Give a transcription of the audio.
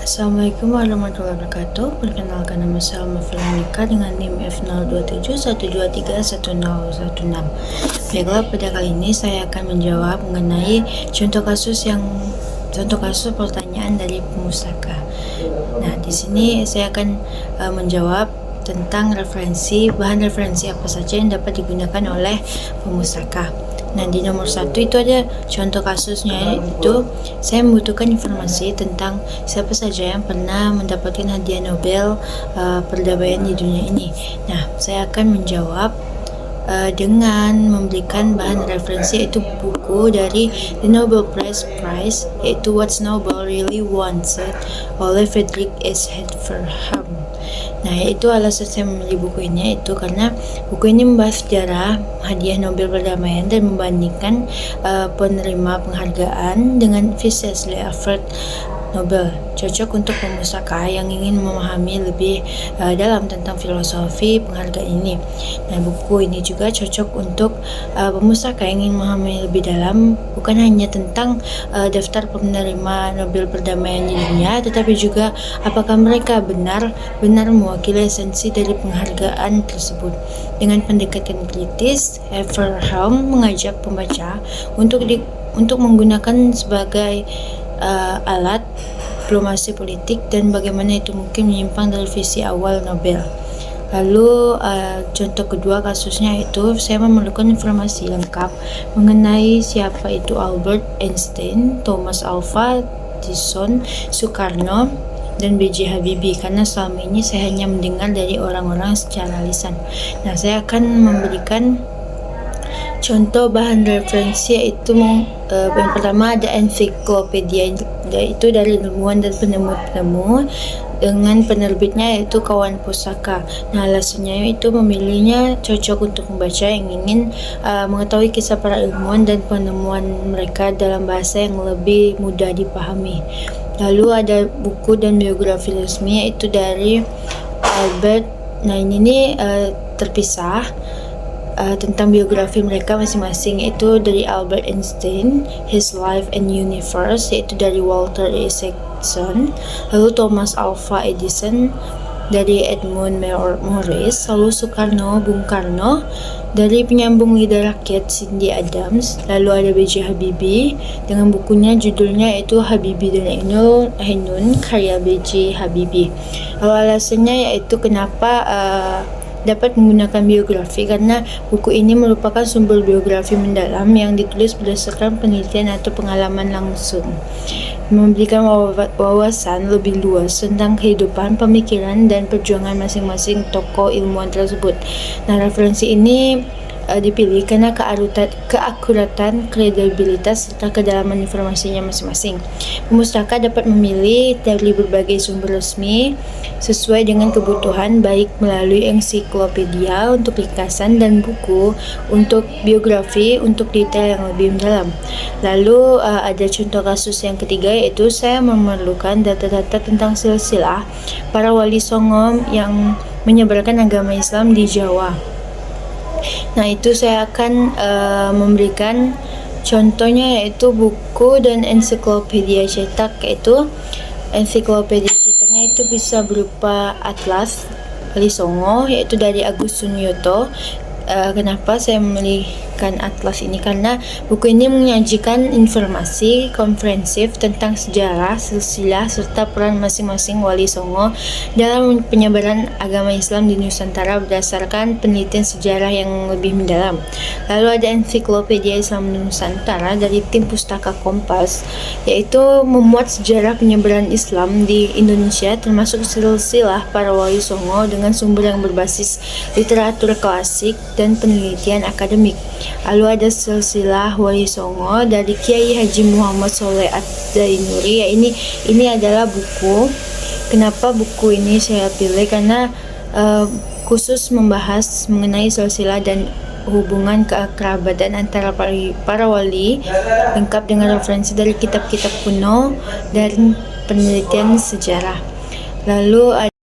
Assalamualaikum warahmatullahi wabarakatuh. Perkenalkan, nama saya Veronica dengan NIM F02712311016. Baiklah, pada kali ini saya akan menjawab mengenai contoh kasus pertanyaan dari pemustaka. Nah, di sini saya akan menjawab tentang bahan referensi apa saja yang dapat digunakan oleh pemustaka. Nah, di nomor 1 itu ada contoh kasusnya, itu saya membutuhkan informasi tentang siapa saja yang pernah mendapatkan hadiah Nobel perdamaian di dunia ini. Nah, saya akan menjawab dengan memberikan bahan referensi, yaitu buku dari The Nobel Prize, yaitu What Nobel Really Wants oleh Frederick S. Haverham. Nah, itu alasan saya memilih buku ini, itu karena buku ini membahas sejarah hadiah Nobel perdamaian dan membandingkan penerima penghargaan dengan Vicente Alfred Nobel. Cocok untuk pemustaka yang ingin memahami lebih dalam tentang filosofi penghargaan ini. Nah, buku ini juga cocok untuk pemustaka yang ingin memahami lebih dalam bukan hanya tentang daftar penerima Nobel perdamaian di dunia, tetapi juga apakah mereka benar mewakili esensi dari penghargaan tersebut. Dengan pendekatan kritis, Haverham mengajak pembaca untuk menggunakan sebagai alat diplomasi politik dan bagaimana itu mungkin menyimpang dari visi awal Nobel. Lalu contoh kedua kasusnya, itu saya memerlukan informasi lengkap mengenai siapa itu Albert Einstein, Thomas Alva Edison, Soekarno, dan B.J. Habibie, karena selama ini saya hanya mendengar dari orang-orang secara lisan. Nah, saya akan memberikan contoh bahan referensi, yaitu yang pertama ada ensiklopedia, yaitu dari ilmuwan dan penemu dengan penerbitnya yaitu Kawan Pusaka. Nah, alasannya itu memilihnya cocok untuk membaca yang ingin mengetahui kisah para ilmuwan dan penemuan mereka dalam bahasa yang lebih mudah dipahami. Lalu ada buku dan biografi resmi, yaitu dari Albert. Nah, ini terpisah tentang biografi mereka masing-masing, yaitu dari Albert Einstein, His Life and Universe, yaitu dari Walter Isaacson. Lalu Thomas Alva Edison dari Edmund Morris. Lalu Soekarno, Bung Karno, dari penyambung lidah rakyat Cindy Adams. Lalu ada B.J. Habibie dengan bukunya, judulnya yaitu Habibie dan Ainun karya B.J. Habibie. Lalu alasannya yaitu kenapa dapat menggunakan biografi, karena buku ini merupakan sumber biografi mendalam yang ditulis berdasarkan penelitian atau pengalaman langsung, memberikan wawasan lebih luas tentang kehidupan, pemikiran, dan perjuangan masing-masing tokoh ilmuwan tersebut. Nah, referensi ini dipilih karena keakuratan, kredibilitas, serta kedalaman informasinya masing-masing. Pemustaka dapat memilih dari berbagai sumber resmi sesuai dengan kebutuhan, baik melalui ensiklopedia untuk ringkasan dan buku untuk biografi untuk detail yang lebih mendalam. Lalu ada contoh kasus yang ketiga, yaitu saya memerlukan data-data tentang silsilah para wali songo yang menyebarkan agama Islam di Jawa. Nah, itu saya akan memberikan contohnya, yaitu buku dan ensiklopedia cetak, yaitu ensiklopedia cetaknya itu bisa berupa atlas Wali Songo, yaitu dari Agus Sunyoto. Kenapa saya memilihkan atlas ini? Karena buku ini menyajikan informasi komprehensif tentang sejarah, silsilah, serta peran masing-masing Wali Songo dalam penyebaran agama Islam di Nusantara berdasarkan penelitian sejarah yang lebih mendalam. Lalu ada ensiklopedia Islam Nusantara dari tim Pustaka Kompas, yaitu memuat sejarah penyebaran Islam di Indonesia termasuk silsilah para Wali Songo dengan sumber yang berbasis literatur klasik dan penelitian akademik. Lalu ada silsilah Wali Songo dari Kiai Haji Muhammad Soleh Ad-Dainuri. Ya, ini adalah buku. Kenapa buku ini saya pilih? Karena khusus membahas mengenai silsilah dan hubungan kekerabatan antara para wali, lengkap dengan referensi dari kitab-kitab kuno dan penelitian sejarah. Lalu